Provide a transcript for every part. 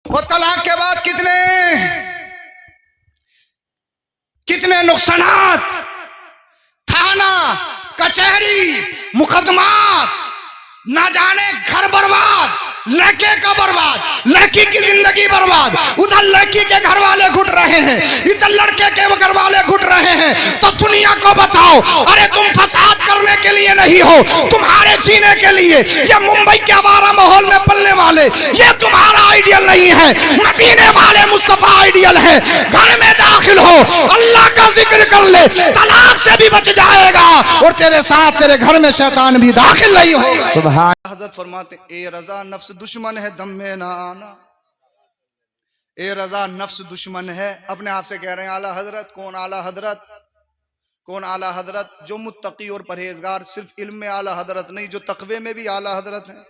और तलाक के बाद कितने कितने नुकसानात, थाना कचहरी मुकदमात, ना जाने घर बर्बाद, लड़के का बर्बाद, लड़की की जिंदगी बर्बाद, उधर लड़की के घर वाले घुट रहे हैं, इधर लड़के के घर वाले घुट रहे हैं। तो दुनिया को बताओ, अरे तुम फसाद करने के लिए नहीं हो, तुम्हारे जीने के लिए। ये मुंबई के आवारा माहौल में पलने वाले, ये तुम्हारा आइडियल नहीं है, मदीने वाले मुस्तफा आइडियल है। घर में दाखिल हो, अल्लाह का जिक्र कर ले, तलाक से भी बच जाएगा और तेरे साथ तेरे घर में शैतान भी दाखिल नहीं होगा। सुभान। हज़रत फरमाते ए रजा नफ्स दुश्मन है, दम में ना आना। ए रजा नफ्स दुश्मन है। अपने आप से कह रहे हैं आला हजरत। कौन आला हजरत? कौन आला हजरत? जो मुत्तकी और परहेजगार, सिर्फ इल्म में आला हजरत नहीं, जो तकवे में भी आला हजरत है।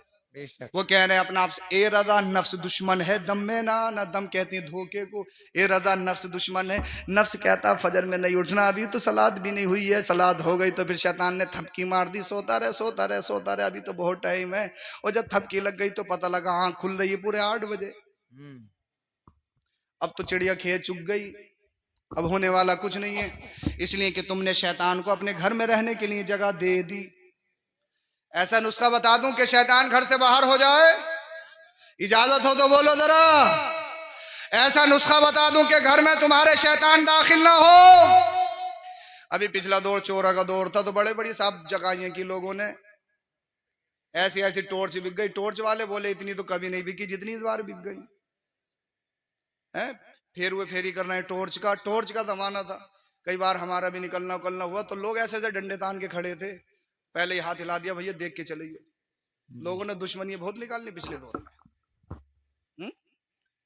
वो कह रहे हैं अपने आप से ए रजा नफ्स दुश्मन है, दम में ना आना। दम कहती है धोखे को। ए रजा नफ्स दुश्मन है। नफ्स कहता फजर में नहीं उठना, अभी तो सलाद भी नहीं हुई है, सलाद हो गई तो फिर शैतान ने थपकी मार दी, सोता रहे सोता रहे सोता रहे, अभी तो बहुत टाइम है। और जब थपकी लग गई तो पता लगा आँख खुल रही है पूरे 8 बजे। अब तो चिड़िया खेत चुग गई, अब होने वाला कुछ नहीं है। इसलिए कि तुमने शैतान को अपने घर में रहने के लिए जगह दे दी। ऐसा नुस्खा बता दूं कि शैतान घर से बाहर हो जाए? इजाजत हो तो बोलो जरा। ऐसा नुस्खा बता दूं कि घर में तुम्हारे शैतान दाखिल ना हो? अभी पिछला दौर चोरा का दौर था, तो बड़े बड़ी साहब जगाइयां की लोगों ने, ऐसी ऐसी टॉर्च बिक गई। टॉर्च वाले बोले इतनी तो कभी नहीं बिकी जितनी इस बार बिक गई है। फेर हुए फेरी करना है टॉर्च का जमाना था। कई बार हमारा भी निकलना हुआ तो लोग ऐसे ऐसे डंडे तान के खड़े थे, पहले ही हाथ हिला दिया, भैया देख के चलिए। लोगों ने दुश्मनी बहुत निकालनी पिछले दौर में।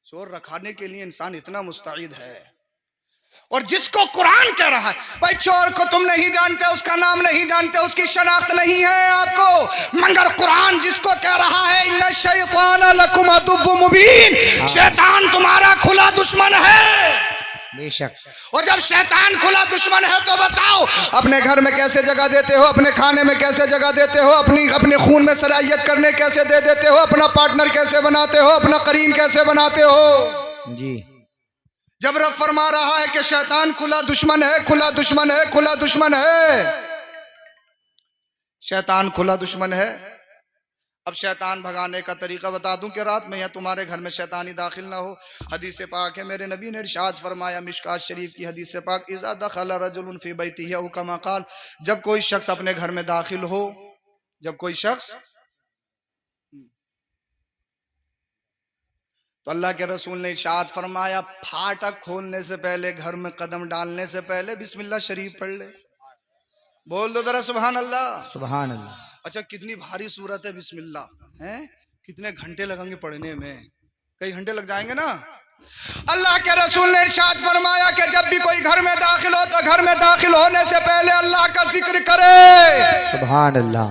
चोर रखाने के लिए इंसान इतना मुस्तैद है। और जिसको कुरान कह रहा है भाई चोर को तुम नहीं जानते, उसका नाम नहीं जानते, उसकी शनाख्त नहीं है आपको, मगर कुरान जिसको कह रहा है इन्ना शैतान लकुम अदुव्वुम मुबीन, शैतान तुम्हारा खुला दुश्मन है। बेशक। और जब शैतान खुला दुश्मन है तो बताओ अपने घर में कैसे जगह देते हो, अपने खाने में कैसे जगह देते हो, अपने खून में सरायत करने कैसे दे देते हो, अपना पार्टनर कैसे बनाते हो, अपना करीन कैसे बनाते हो जी। जब रब फरमा रहा है कि शैतान खुला दुश्मन है, खुला दुश्मन है, खुला दुश्मन है, शैतान खुला दुश्मन है। अब शैतान भगाने का तरीका बता दूं कि रात में या तुम्हारे घर में शैतानी दाखिल ना हो। हदीस पाक है, मेरे नबी ने इरशाद फरमाया, मिशकात शरीफ की हदीस पाक, इज़ा दखल रजुलन फी बैतिही औ कमा क़ाल, जब कोई शख्स अपने घर में दाखिल हो, जब कोई शख्स, तो अल्लाह के रसूल ने इरशाद फरमाया फाटक खोलने से पहले, घर में कदम डालने से पहले बिस्मिल्लाह शरीफ पढ़ ले। बोल दो जरा सुभान अल्लाह। सुभान अल्लाह। अच्छा कितनी भारी सूरत है बिस्मिल्लाह, हैं? कितने घंटे लगेंगे पढ़ने में? कई घंटे लग जाएंगे ना। अल्लाह के रसूल ने इरशाद फरमाया कि जब भी कोई घर में दाखिल हो तो घर में दाखिल होने से पहले अल्लाह का जिक्र करे। सुभान अल्लाह।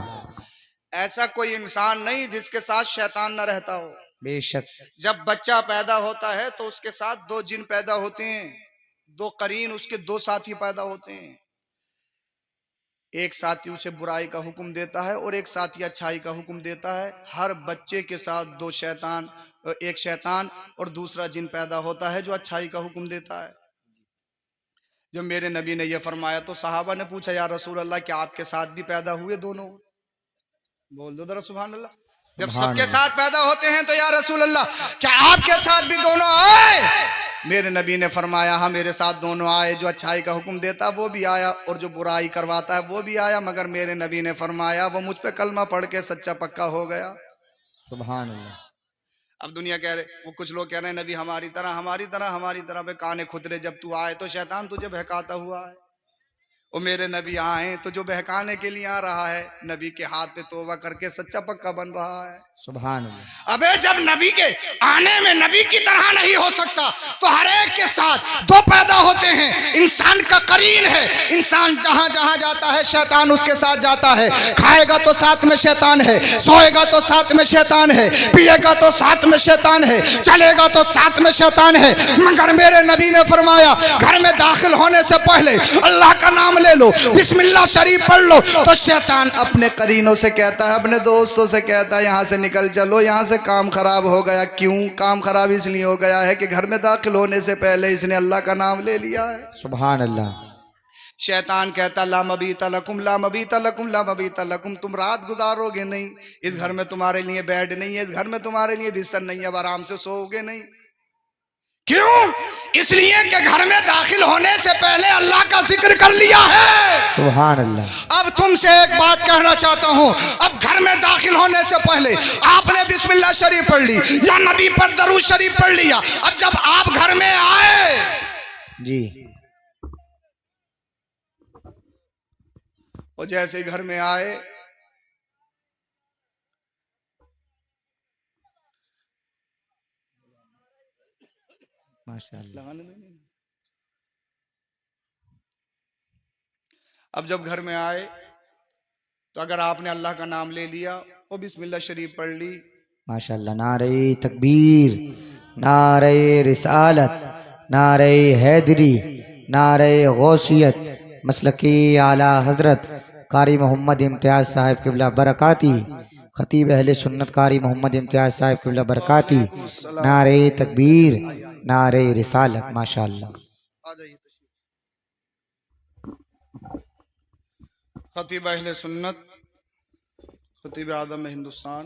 ऐसा कोई इंसान नहीं जिसके साथ शैतान न रहता हो। बेशक। जब बच्चा पैदा होता है तो उसके साथ 2 जिन पैदा होते हैं, 2 करीन, उसके 2 साथी पैदा होते हैं। एक साथी उसे बुराई का हुक्म देता है और एक साथी अच्छाई का हुक्म देता है। हर बच्चे के साथ 2 शैतान, एक शैतान और दूसरा जिन पैदा होता है जो अच्छाई का हुक्म देता है। जब मेरे नबी ने यह फरमाया तो सहाबा ने पूछा, या रसूल अल्लाह क्या आपके साथ भी पैदा हुए दोनों? बोल दो जरा सुभान अल्लाह। जब सबके साथ पैदा होते हैं तो या रसूल अल्लाह क्या आपके साथ भी दोनों आए? मेरे नबी ने फरमाया हाँ मेरे साथ दोनों आए, जो अच्छाई का हुक्म देता वो भी आया और जो बुराई करवाता है वो भी आया, मगर मेरे नबी ने फरमाया वो मुझ पे कलमा पढ़ के सच्चा पक्का हो गया। सुभान अल्लाह। अब दुनिया कह रहे, वो कुछ लोग कह रहे हैं नबी हमारी तरह बे काने खुदरे, जब तू आए तो शैतान तुझे बहकाता हुआ है। वो मेरे नबी आए तो जो बहकाने के लिए आ रहा है, नबी के हाथ पे तौबा करके सच्चा पक्का बन रहा है। सुभान अल्लाह। अबे जब नबी के आने में नबी की तरह नहीं हो सकता तो हर एक के साथ 2 पैदा होते हैं। इंसान का करीन है, इंसान जहां जहां जाता है शैतान उसके साथ जाता है। खाएगा तो साथ में शैतान है, सोएगा तो साथ में शैतान है, पिएगा तो साथ में शैतान है, चलेगा तो साथ में शैतान है। मगर मेरे नबी ने फरमाया घर में दाखिल होने से पहले अल्लाह का नाम ले लो, बिस्मिल्लाह शरीफ पढ़ लो, तो शैतान अपने करीनों से कहता है, अपने दोस्तों से कहता है, यहाँ से निकल चलो, यहाँ से काम खराब हो गया। क्यों काम खराब? इसलिए हो गया है कि घर में दाखिल होने से पहले इसने अल्लाह का नाम ले लिया है। सुभान अल्लाह। शैतान कहता ला मबीता लकुम, ला मबीता लकुम, ला मबीता लकुम, तुम रात गुजारोगे नहीं, इस घर में तुम्हारे लिए बेड नहीं है, इस घर में तुम्हारे लिए बिस्तर नहीं है, अब आराम से सोओगे नहीं। क्यों? इसलिए कि घर में दाखिल होने से पहले अल्लाह का जिक्र कर लिया है। सुभान अल्लाह। अब तुमसे एक बात कहना चाहता हूं, अब घर में दाखिल होने से पहले आपने बिस्मिल्लाह शरीफ पढ़ ली या नबी पर दरूद शरीफ पढ़ लिया। अब जब आप घर में आए जी, और जैसे ही घर में आए, माशाअल्लाह। अब जब घर में आए तो अगर आपने अल्लाह का नाम ले लिया और बिस्मिल्लाह शरीफ पढ़ ली, माशाअल्लाह। नारे तकबीर, नारे रिसालत, नारे हैदरी, नारे गौसियत, मसलकी आला हजरत कारी मोहम्मद इम्तियाज साहिब किबला बरकाती, खतीब अहले सुन्नत कारी मोहम्मद इम्तियाज साहिब किबला बरकाती, नारे तकबीर, नारे रिसालत। माशाअल्लाह। आ जाइए। खतीब अहले सुन्नत, खतीब आदम हिंदुस्तान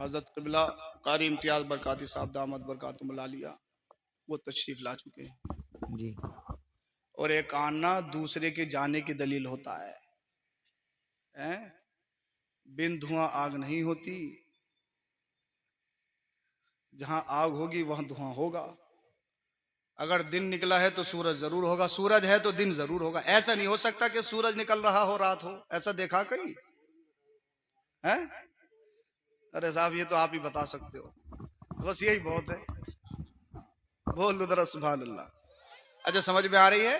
हजरत किबला कारी इम्तियाज बरकाती साहब दामद बरकातुहुम लालिया, वो तशरीफ ला चुके हैं जी। और एक आना दूसरे के जाने की दलील होता है, हैं? बिन धुआं आग नहीं होती, जहां आग होगी वहां धुआं होगा। अगर दिन निकला है तो सूरज जरूर होगा, सूरज है तो दिन जरूर होगा। ऐसा नहीं हो सकता कि सूरज निकल रहा हो रात हो, ऐसा देखा कहीं है? अरे साहब ये तो आप ही बता सकते हो, बस यही बहुत है। बोल दो जरा सुभान अल्लाह। अच्छा समझ में आ रही है?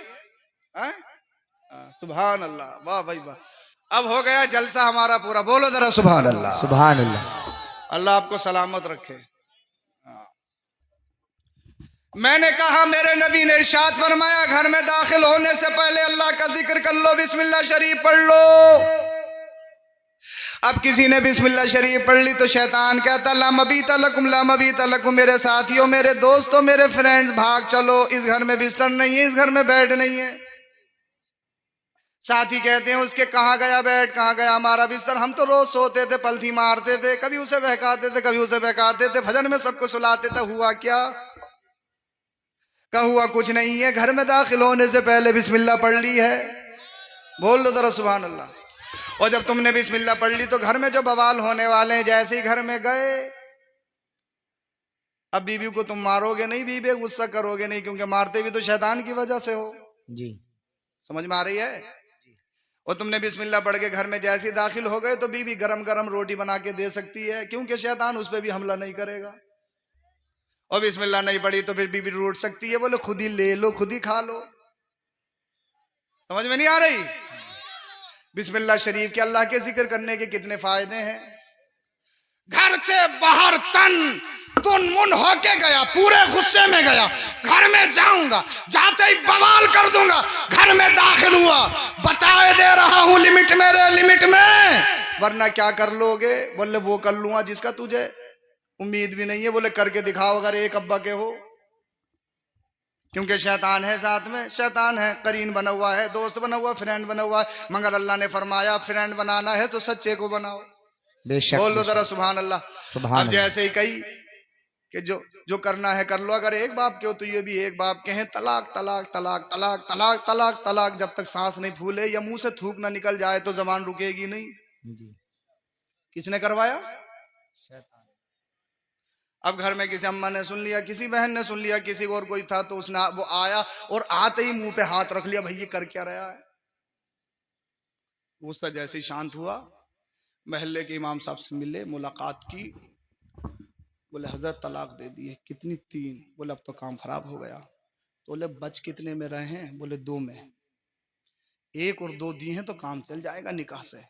सुभान अल्लाह, वाह भाई वाह। अब हो गया जलसा हमारा पूरा, बोलो जरा सुभान अल्लाह। सुभान अल्लाह। अल्लाह आपको सलामत रखे। मैंने कहा मेरे नबी ने इरशाद फरमाया, घर में दाखिल होने से पहले अल्लाह का जिक्र कर लो, बिस्मिल्लाह शरीफ पढ़ लो। अब किसी ने बिस्मिल्लाह शरीफ पढ़ ली तो शैतान कहता ला मबीता लकुम, ला मबीता लकुम, मेरे साथियों, मेरे दोस्तों, मेरे फ्रेंड्स, भाग चलो, इस घर में बिस्तर नहीं है, इस घर में बेड नहीं है। साथी कहते हैं उसके कहाँ गया बेड, कहाँ गया हमारा बिस्तर, हम तो रोज सोते थे, पलथी मारते थे, कभी उसे बहकाते थे, कभी उसे बहकाते थे, फजर में सबको सुलाते थे, हुआ क्या? हुआ कुछ नहीं है, घर में दाखिल होने से पहले बिस्मिल्लाह पढ़ ली है। बोल दो जरा सुभान अल्लाह। और जब तुमने बिस्मिल्लाह पढ़ ली तो घर में जो बवाल होने वाले हैं, जैसे ही घर में गए, अब बीबी को तुम मारोगे नहीं, बीबी गुस्सा करोगे नहीं, क्योंकि मारते भी तो शैतान की वजह से हो। जी, समझ में आ रही है? और तुमने बिस्मिल्लाह पढ़ के घर में जैसे ही दाखिल हो गए तो बीबी गरम गरम रोटी बना के दे सकती है, क्योंकि शैतान उस पर भी हमला नहीं करेगा। और बिस्मिल्लाह नहीं पढ़ी तो फिर बीबी रूठ सकती है, बोले खुद ही ले लो, खुद ही खा लो। समझ में नहीं आ रही? बिस्मिल्लाह शरीफ के अल्लाह के जिक्र करने के कितने फायदे हैं। घर से बाहर तन तुन मुन होके गया, पूरे गुस्से में गया, घर में जाऊंगा, जाते ही बवाल कर दूंगा, घर में दाखिल हुआ, बताए दे रहा हूं लिमिट मेरे लिमिट में, वरना क्या कर लोगे? बोले वो कर लूंगा जिसका तुझे उम्मीद भी नहीं है, बोले करके दिखाओ अगर एक अब्बा के हो, क्योंकि शैतान है साथ में, शैतान है, करीन बना हुआ है, दोस्त बना हुआ, फ्रेंड बना हुआ है, मगर अल्लाह ने फरमाया फ्रेंड बनाना है तो सच्चे को बनाओ। बेशक। बोल दो जरा सुभान अल्लाह। सुभान अब जैसे ही कही कि जो करना है कर लो, अगर एक बाप के हो तो ये भी एक बाप के हैं, तलाक तलाक तलाक तलाक तलाक तलाक तलाक, जब तक सांस नहीं फूले या मुंह से थूक ना निकल जाए तो जबान रुकेगी नहीं। जी। किसने करवाया? अब घर में किसी अम्मा ने सुन लिया, किसी बहन ने सुन लिया, किसी और कोई था तो उसने, वो आया और आते ही मुंह पे हाथ रख लिया, भाई ये कर क्या रहा है? गुस्सा जैसे ही शांत हुआ, महल्ले के इमाम साहब से मिले, मुलाकात की, बोले हजरत तलाक दे दिए। कितनी? 3। बोले अब तो काम खराब हो गया। तो बोले बच कितने में रहे हैं? बोले 2 में। 1 और 2 दिए हैं तो काम चल जाएगा निकाह से।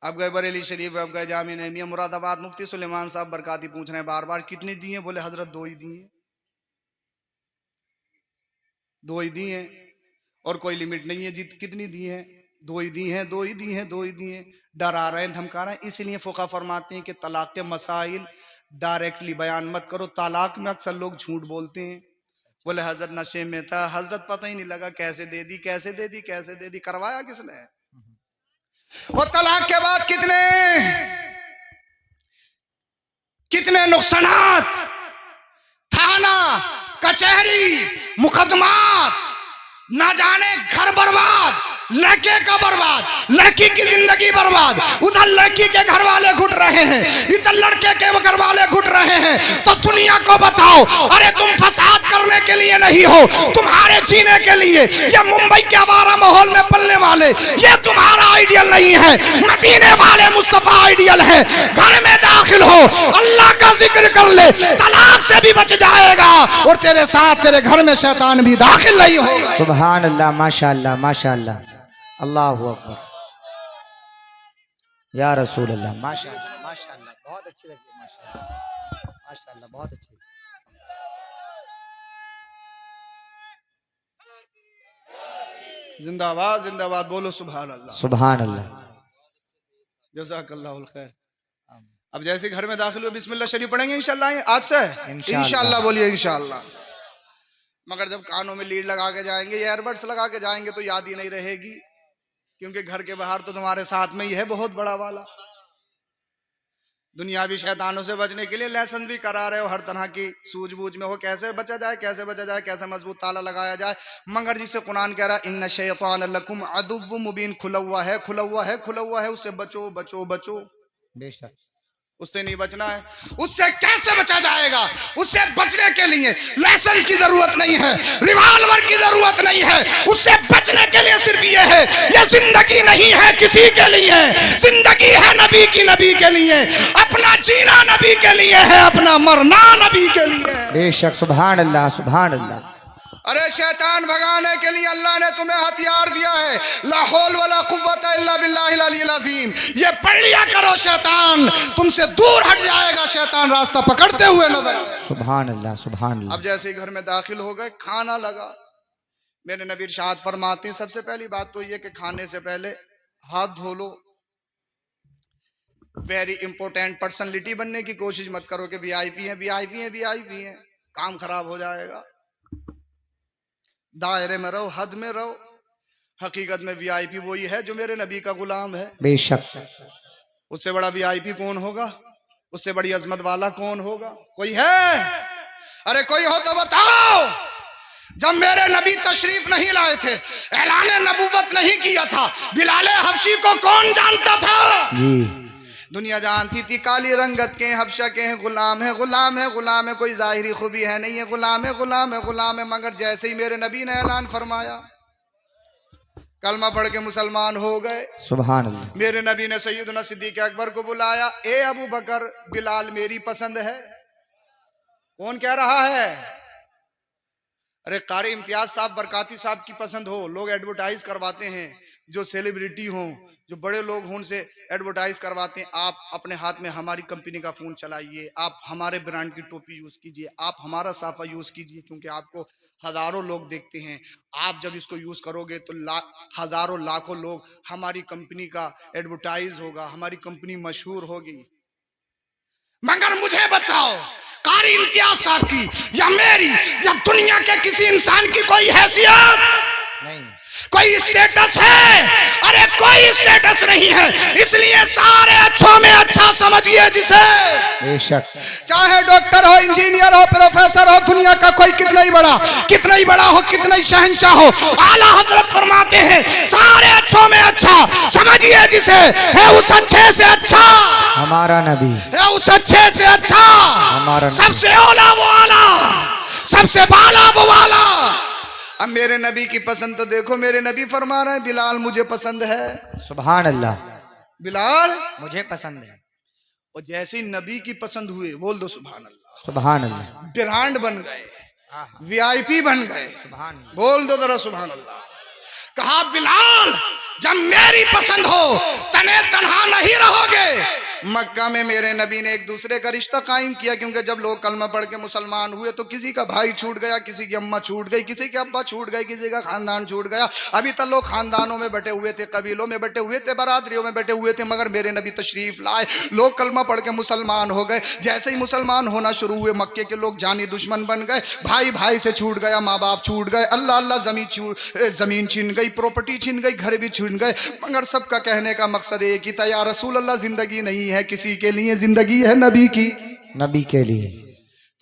अब गए बरेली शरीफ, अब गए जामिया नहमिया मुरादाबाद, मुफ्ती सुलेमान साहब बरकाती पूछ रहे हैं बार बार कितनी दिए? बोले हजरत 2 ही दिए, 2 ही दिए। और कोई लिमिट नहीं है। जीत कितनी दी है? 2 ही दी हैं, 2 ही दी हैं, 2 ही दी हैं। डरा रहे हैं, धमका रहे हैं। इसीलिए फुका फरमाते हैं कि तलाक के मसाइल डायरेक्टली बयान मत करो। तलाक में अक्सर लोग झूठ बोलते हैं, बोले हजरत नशे में था, हजरत पता ही नहीं लगा कैसे दे दी, कैसे दे दी, कैसे दे दी, करवाया किसने? और तलाक के बाद कितने नुकसानात, थाना कचहरी मुकदमात, ना जाने घर बर्बाद, लड़के का बर्बाद, लड़की की जिंदगी बर्बाद। उधर लड़की के घर वाले घुट रहे हैं, इधर लड़के के घर वाले घुट रहे हैं। तो दुनिया को बताओ, अरे तुम फसाद करने के लिए नहीं हो, तुम्हारे जीने के लिए। ये मुंबई के आवारा माहौल में पलने वाले, ये तुम्हारा आइडियल नहीं है। मदीने वाले मुस्तफा आइडियल है। घर में दाखिल हो, अल्लाह का जिक्र कर ले, तलाक से भी बच जाएगा और तेरे साथ तेरे घर में शैतान भी दाखिल नहीं होगा। सुभान अल्लाह, माशाअल्लाह, माशाअल्लाह, अल्लाहु अकबर, या रसूल अल्लाह, माशाअल्लाह, माशाअल्लाह, बहुत अच्छी लगी, माशाअल्लाह, माशाअल्लाह, बहुत अच्छी। जिंदाबाद जिंदाबाद, बोलो सुभान अल्लाह, सुभान अल्लाह। जज़ाकल्लाहुल खैर। अब जैसे घर में दाखिल हुए बिस्मिल्लाह शरीफ पढ़ेंगे इंशाल्लाह, आज से इंशाल्लाह, बोलिए इंशाल्लाह। मगर जब कानों में लीड लगा के जाएंगे, ईयरबड्स लगा के जाएंगे तो याद ही नहीं रहेगी, क्योंकि घर के बाहर तो तुम्हारे साथ में ही है बहुत बड़ा वाला। दुनियावी शैतानों से बचने के लिए लेसन भी करा रहे हो, हर तरह की सूझबूझ में हो, कैसे बचा जाए, कैसे बचा जाए, कैसे मजबूत ताला लगाया जाए। मगर जिसे कुरान कह रहा है इन्ना शैतान लकुम अदुव्वुम मुबीन, खुला हुआ है, खुला हुआ है, खुला हुआ है, उससे बचो बचो बचो। बेशक उससे नहीं बचना है। उससे कैसे बचा जाएगा? उससे बचने के लिए लाइसेंस की जरूरत नहीं है, रिवॉल्वर की जरूरत नहीं है। उससे बचने के लिए सिर्फ ये है, ये जिंदगी नहीं है किसी के लिए, जिंदगी है नबी की, नबी के लिए। अपना जीना नबी के लिए है, अपना मरना नबी के लिए। बेशक, सुभान अल्लाह, सुभान अल्लाह। अरे शैतान भगाने के लिए अल्लाह ने तुम्हें हथियार दिया है, ला हौल वला कुव्वता इल्ला बिल्लाहिल अलील अज़ीम। ये पढ़ लिया करो, शैतान तुमसे दूर हट जाएगा, शैतान रास्ता पकड़ते हुए नजर आएगा। सुभान अल्लाह, सुभान अल्लाह। अब जैसे ही घर में दाखिल हो गए, खाना लगा, मेरे नबी इरशाद फरमाते हैं सबसे पहली बात तो ये कि खाने से पहले हाथ धो लो। वेरी इंपॉर्टेंट, पर्सनैलिटी बनने की कोशिश मत करो कि वीआईपी है, वीआईपी है, वीआईपी है, काम खराब हो जाएगा। दायरे में रहो, हद में रहो। हकीकत में वीआईपी वही है जो मेरे नबी का गुलाम है। बेशक, उससे बड़ा वीआईपी कौन होगा? उससे बड़ी अजमत वाला कौन होगा? कोई है? अरे कोई हो तो बताओ। जब मेरे नबी तशरीफ नहीं लाए थे, ऐलान नबूवत नहीं किया था, बिलाल हबशी को कौन जानता था? जी, दुनिया जानती थी काली रंगत के हबशा के हैं, गुलाम है, गुलाम है, गुलाम है, कोई जाहिरी खूबी है नहीं है, गुलाम है, गुलाम है, गुलाम है। मगर जैसे ही मेरे नबी ने ऐलान फरमाया, कलमा पढ़ के मुसलमान हो गए। सुभान अल्लाह। मेरे नबी ने सैयदना सिद्दीक अकबर को बुलाया, ए अबू बकर, बिलाल मेरी पसंद है। कौन कह रहा है? अरे कारी इम्तियाज साहब बरकाती साहब की पसंद हो। लोग एडवर्टाइज करवाते हैं, जो सेलिब्रिटी हों, जो बड़े लोग हों, उनसे एडवर्टाइज करवाते हैं, आप अपने हाथ में हमारी कंपनी का फोन चलाइए, आप हमारे ब्रांड की टोपी यूज कीजिए, आप हमारा साफा यूज कीजिए, क्योंकि आपको हजारों लोग देखते हैं। आप जब इसको यूज करोगे तो हजारों लाखों लोग, हमारी कंपनी का एडवर्टाइज होगा, हमारी कंपनी मशहूर होगी। मगर मुझे बताओ, कारी इम्तियाज साहब की या मेरी या दुनिया के किसी इंसान की कोई हैसियत नहीं, कोई स्टेटस है? अरे कोई स्टेटस नहीं है। इसलिए सारे अच्छों में अच्छा समझिए जिसे। बेशक, चाहे डॉक्टर हो, इंजीनियर हो, प्रोफेसर हो, दुनिया का कोई कितना ही बड़ा हो, कितना ही शहंशाह हो, आला हजरत फरमाते हैं सारे अच्छों में अच्छा समझिए जिसे, है उस अच्छे से अच्छा हमारा नबी, है उस अच्छे से अच्छा हमारा नबी। सबसे औला वो आला, सबसे बाला वो वाला। अब मेरे नबी की पसंद तो देखो, मेरे नबी फरमा रहे हैं बिलाल मुझे पसंद है। सुभान अल्लाह, बिलाल मुझे पसंद है। और जैसे ही नबी की पसंद हुए, बोल दो सुभान अल्लाह, सुभान अल्लाह। ब्रांड बन गए, वीआईपी बन गए। सुभान अल्लाह, बोल दो जरा सुभान अल्लाह। कहा बिलाल जब मेरी पसंद हो, तने तन्हा नहीं रहोगे, मक्का में मेरे नबी ने एक दूसरे का रिश्ता कायम किया, क्योंकि जब लोग कलमा पढ़ के मुसलमान हुए तो किसी का भाई छूट गया, किसी की अम्मा छूट गई, किसी के अब्बा छूट गए, किसी का खानदान छूट गया। अभी तक लोग खानदानों में बटे हुए थे, कबीलों में बटे हुए थे, बरादरियों में बटे हुए थे, मगर मेरे नबी तशरीफ लाए, लोग कलमा पढ़ के मुसलमान हो गए। जैसे ही मुसलमान होना शुरू हुए, मक्के के लोग जानी दुश्मन बन गए, भाई भाई से छूट गया, माँ बाप छूट गए, अल्लाह अल्लाह जमीन छीन गई, प्रॉपर्टी छीन गई, घर भी छीन गए, मगर सबका कहने का मकसद एक ही था, या रसूल अल्लाह, जिंदगी नहीं है किसी के लिए, जिंदगी है नबी की, नबी के लिए।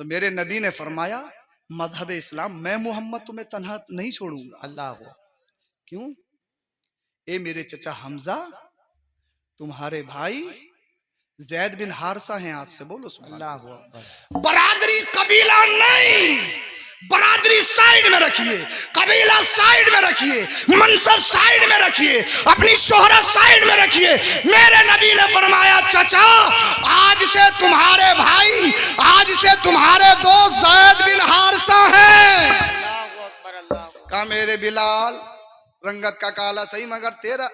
तो मेरे नबी ने फरमाया मजहब इस्लाम, मैं मोहम्मद तुम्हें तन्हा नहीं छोड़ूंगा। अल्लाह क्यों? ए मेरे चचा हमजा, तुम्हारे भाई जैद बिन हारसा हैं, आज से बोलो अल्लाह। बरादरी कबीला नहीं, बरादरी साइड में रखिए, कबीला साइड में रखिए, मनसब साइड में रखिए, अपनी शोहरत साइड में रखिए। मेरे नबी ने फरमाया चचा, आज से तुम्हारे भाई, आज से तुम्हारे दोस्त जैद बिन हारसा हैं। कहा मेरे बिलाल, रंगत का काला सही, मगर तेरा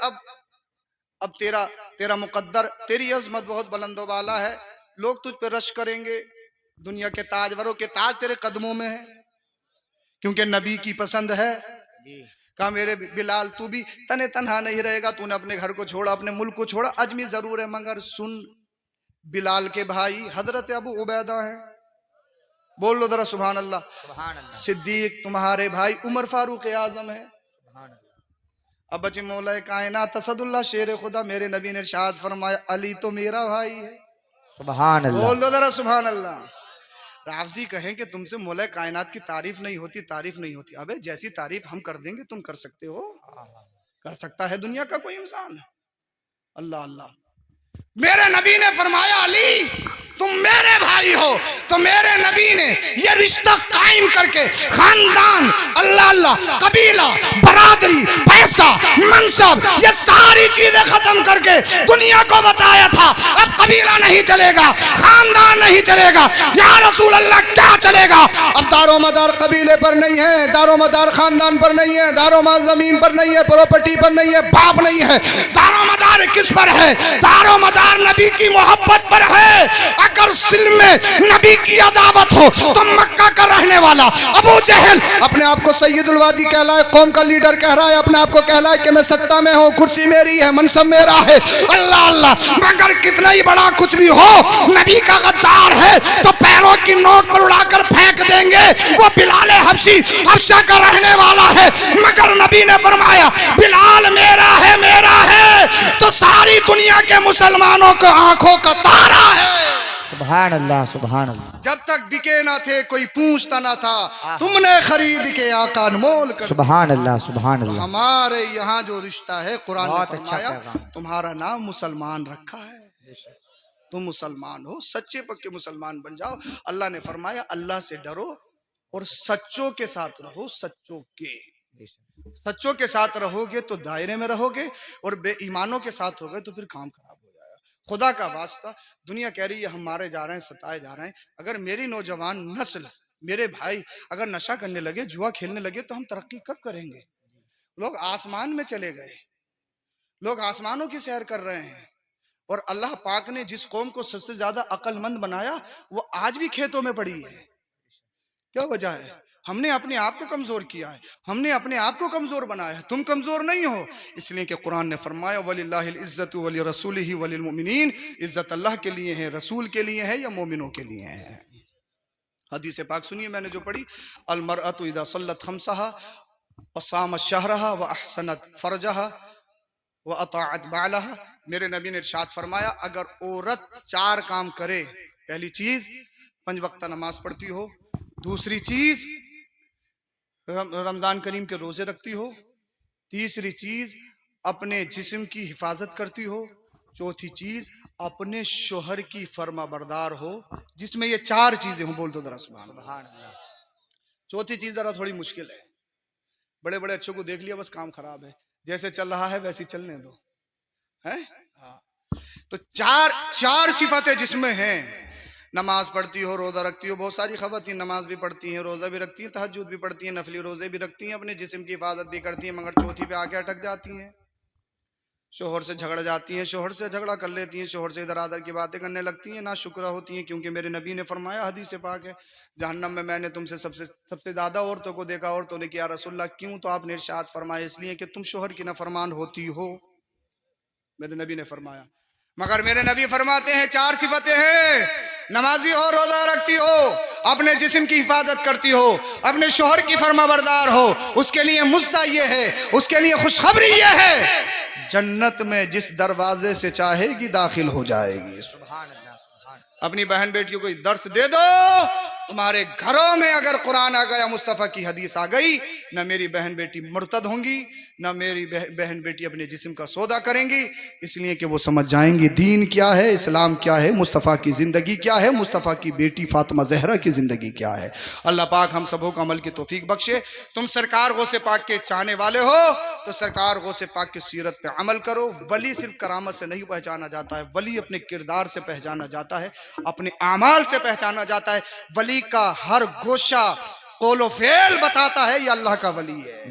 अब तेरा मुकद्दर, तेरी अजमत बहुत बुलंदोबाला है, लोग तुझ पे रश करेंगे, दुनिया के ताजवरों के ताज तेरे कदमों में है, क्योंकि नबी की पसंद है। कहा मेरे बिलाल, तू भी तने तन्हा नहीं रहेगा, तूने अपने घर को छोड़ा, अपने मुल्क को छोड़ा, अजमी जरूर है, मगर सुन, बिलाल के भाई हजरत अबू उबैदा है, बोल लो जरा सुभान अल्लाह। सिद्दीक तुम्हारे भाई उमर फारूक आजम है। अब बचे मौला कायनात असदुल्लाह शेर खुदा, मेरे नबी ने इरशाद फरमाया अली तो मेरा भाई है। सुभान अल्लाह, बोल दो जरा सुभान अल्लाह। राफजी कहें कि तुमसे मौला कायनात की तारीफ नहीं होती, तारीफ नहीं होती। अबे जैसी तारीफ हम कर देंगे तुम कर सकते हो? कर सकता है दुनिया का कोई इंसान? अल्लाह अल्लाह। मेरे नबी ने फरमाया अली तुम मेरे भाई हो, तो मेरे नबी ने ये रिश्ता कायम करके खानदान, अल्लाह अल्लाह, कबीला, बरादरी, पैसा, मनसब, ये सारी चीजें खत्म करके दुनिया को बताया था अब कबीला नहीं चलेगा, खानदान नहीं चलेगा, या रसूल अल्लाह क्या चलेगा? अब दारो मदार कबीले पर नहीं है, दारो मदार खानदान पर नहीं है, दारो मदार जमीन पर नहीं है, प्रॉपर्टी पर नहीं है, बाप नहीं है, दारो मदार किस पर है? दारो मदार नबी की मोहब्बत पर है। अगर दिल में नबी की अदावत हो तो मक्का का रहने वाला अबू जहल अपने आप को सैयदुल वादी कहलाए, कौम का लीडर कह रहा है, अपने आप को कहलाए कि मैं सत्ता में हूँ, कुर्सी मेरी है, मनसब मेरा है, अल्लाह अल्लाह, मगर कितना ही बड़ा कुछ भी हो, नबी का गद्दार है तो पैरों की नोक पर उड़ाकर फेंक देंगे। वो बिलाल हबशी हबशा का रहने वाला है, मगर नबी ने फरमाया बिलाल मेरा है, मेरा है, तो सारी दुनिया के मुसलमानों को आंखों का तारा है। सुभान अल्लाह, सुभान अल्लाह। जब तक बिके ना थे कोई पूछता ना था, तुमने खरीद के आका अनमोल कर। सुभान अल्लाह, सुभान अल्लाह। हमारे यहाँ जो रिश्ता है, कुरान ने फरमाया अच्छा तुम्हारा नाम मुसलमान रखा है, तुम मुसलमान हो, सच्चे पक्के मुसलमान बन जाओ। अल्लाह ने फरमाया अल्लाह से डरो और सच्चों के साथ रहो, सच्चों के साथ रहोगे तो दायरे में रहोगे, और बेईमानों के साथ हो गए तो फिर काम खराब हो जाएगा। खुदा का वास्ता, दुनिया कह रही है हम मारे जा रहे हैं, सताए जा रहे हैं, अगर मेरी नौजवान नस्ल, मेरे भाई अगर नशा करने लगे, जुआ खेलने लगे, तो हम तरक्की कब करेंगे? लोग आसमान में चले गए, लोग आसमानों की सैर कर रहे हैं, और अल्लाह पाक ने जिस कौम को सबसे ज्यादा अक्लमंद बनाया वो आज भी खेतों में पड़ी है। क्या वजह है? हमने अपने आप को कमजोर किया है, हमने अपने आप को कमजोर बनाया है। तुम कमजोर नहीं हो, इसलिए कि कुरान ने फरमाया वलिल्लाहिल इज्जतु वलि रसूलिही वलिल मुमिनीन, इज्जत अल्लाह के लिए है, रसूल के लिए है, या मोमिनों के लिए है। हदीस पाक सुनिए मैंने जो पढ़ी, अल मरअतु इज़ा सल्लत खमसहा व सामत शहरहा व अहसनत फरजहा व अताअत बालहा। मेरे नबी ने इरशाद फरमाया अगर औरत 4 काम करे, पहली चीज 5 वक्त नमाज पढ़ती हो, दूसरी चीज रमजान करीम के रोजे रखती हो, तीसरी चीज अपने जिस्म की हिफाजत करती हो, चौथी चीज अपने शोहर की फर्मा बरदार हो, जिसमें ये 4 चीजें हो। बोल दो जरा सुभान अल्लाह। चौथी चीज जरा थोड़ी मुश्किल है, बड़े बड़े अच्छों को देख लिया बस काम खराब है, जैसे चल रहा है वैसे चलने दो, है? तो चार सिफातें जिसमें हैं, नमाज पढ़ती हो, रोजा रखती हो, बहुत सारी खवातीन नमाज भी पढ़ती हैं, रोजा भी रखती हैं, तहज्जुद भी पढ़ती हैं, नफली रोजे भी रखती हैं, अपने जिस्म की हिफाजत भी करती हैं, मगर चौथी पे आके अटक जाती हैं। शोहर से झगड़ जाती हैं, शोहर से झगड़ा कर लेती हैं, शोहर से इधर आधर की बातें करने लगती हैं, ना शुक्र होती हैं, क्योंकि मेरे नबी ने फरमाया, हदीस पाक है, जहन्नम में मैंने तुमसे सबसे ज्यादा औरतों को देखा। औरतों ने किया रसूलल्लाह क्यों? तो आपने इरशाद फरमाया, इसलिए कि तुम शोहर की नाफरमान होती हो। मेरे नबी ने फरमाया। मगर मेरे नबी फरमाते हैं 4 सिफतें हैं, नमाजी हो, रोजा रखती हो, अपने जिस्म की हिफाजत करती हो, अपने शोहर की फरमाबरदार हो, उसके लिए मुज्जा ये है, उसके लिए खुशखबरी ये है, जन्नत में जिस दरवाजे से चाहेगी दाखिल हो जाएगी। सुभान अल्लाह, सुभान। अपनी बहन बेटियों को दर्स दे दो, तुम्हारे घरों में अगर कुरान आ गया, मुस्तफ़ा की हदीस आ गई, ना मेरी बहन बेटी मुर्तद होंगी, ना मेरी बहन बेटी अपने जिस्म का सौदा करेंगी, इसलिए कि वो समझ जाएंगी दीन क्या है, इस्लाम क्या है, मुस्तफ़ा की ज़िंदगी क्या है, मुस्तफ़ा की बेटी फातिमा ज़हरा की ज़िंदगी क्या है। अल्लाह पाक हम सबों को अमल की तौफीक बख्शे। तुम सरकार गौसे पाक के चाहने वाले हो तो सरकार गौसे पाक की सीरत पे अमल करो। वली सिर्फ करामत से नहीं पहचाना जाता है, वली अपने किरदार से पहचाना जाता है, अपने आमाल से पहचाना जाता है। वली का हर गोशा कौलो फेल बताता है ये अल्लाह का वली है।